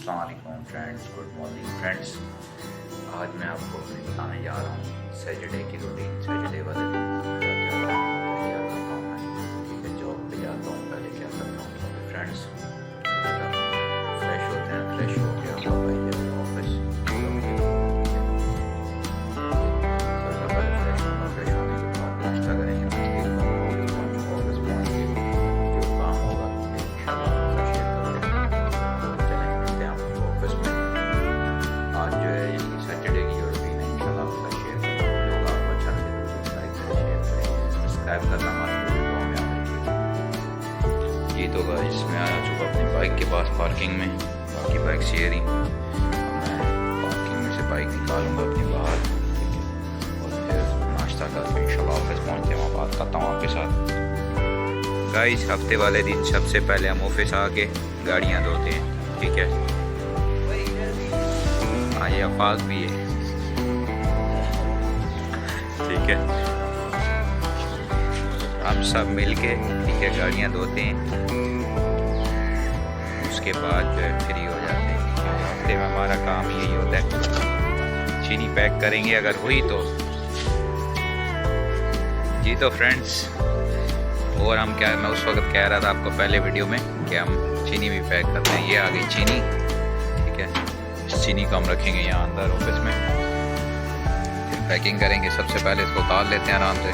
अस्सलाम वालेकुम friends, good morning friends. आज मैं आपको बताने जा रहा हूँ सैटरडे की रूटीन। सैटरडे वाले दिन क्या क्या काम होता है, क्या करता हूँ मैं। ठीक है, जॉब पे जाता हूँ, पहले क्या करता हूँ तो फ्रेंड्स फ्रेश होते हैं। फ्रेश हो के हम लोग आइए ऑफिस। सबसे पहले फ्रेश होना, फ्रेश होने के बाद नाश्ता करेंगे। ऑफिस पहुँच के जो काम होगा इंशाल्लाह शेयर करते हैं। चलें मिलते हैं आपको ऑफिस में। आज जो है यानी सैटरडे की जो रूटीन है इंशाल्लाह आपका शेयर करूँगा। लोग आपको अच्छा लगे तो लाइक करें, शेयर करें, सब्सक्राइब करना मत भूलिए। दुआ में याद रखिए। जी तो गाइस मैं आ चुका अपनी बाइक के पास पार्किंग में। बाकी बाइक शेयर ही मैं पार्किंग में से बाइक निकालूंगा अपनी बाहर और फिर नाश्ता करके इंशाल्लाह ऑफिस पहुँचते हैं। वहाँ बात करता हूँ आपके साथ। गाइस हफ्ते वाले दिन सबसे पहले हम ऑफिस आके गाड़ियाँ धोते हैं। ठीक है, हाँ ये अफाक भी है। ठीक है, हम सब मिल के ठीक है गाड़ियाँ धोते हैं। उसके बाद जो है फ्री हो जाते हैं। हफ्ते में हमारा काम यही होता है, चीनी पैक करेंगे अगर हुई तो। जी तो फ्रेंड्स, और हम क्या, मैं उस वक्त कह रहा था आपको पहले वीडियो में कि हम चीनी भी पैक करते हैं। ये आ गई चीनी। ठीक है, इस चीनी को हम रखेंगे यहाँ अंदर ऑफिस में, फिर पैकिंग करेंगे। सबसे पहले इसको उतार लेते हैं आराम से।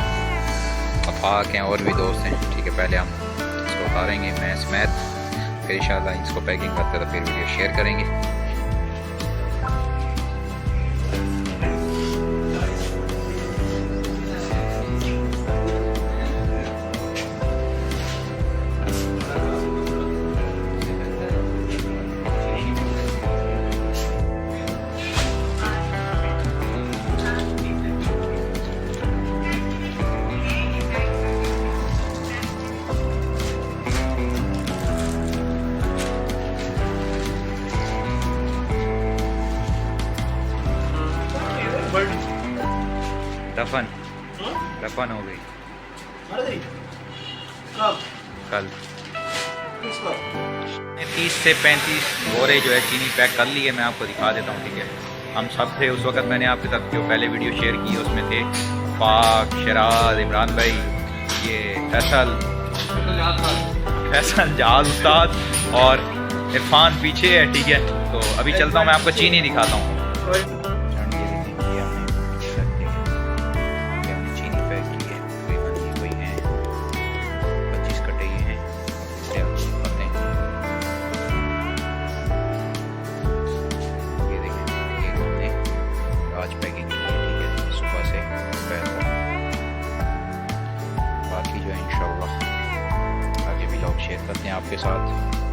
अफाक हैं और भी दोस्त हैं। ठीक है, पहले हम इसको उतारेंगे मैं समेत, फिर इंशाल्लाह इसको पैकिंग करते तो फिर वीडियो शेयर करेंगे। दफन दफन हो गई कल। 30 से 35 बोरे जो है चीनी पैक कर लिए। मैं आपको दिखा देता हूँ। ठीक है, हम सब थे उस वक्त। मैंने आपके साथ जो पहले वीडियो शेयर की उसमें थे पाक, शराज, इमरान भाई, ये फैसल जहाज उस्ताद और इरफान पीछे है। ठीक है, तो अभी चलता हूँ, मैं आपको चीनी दिखाता हूँ। पैकिंग की है। ठीक है, सुबह से बाकी जो है इंशाल्लाह आगे भी लोग शेयर करते हैं आपके साथ।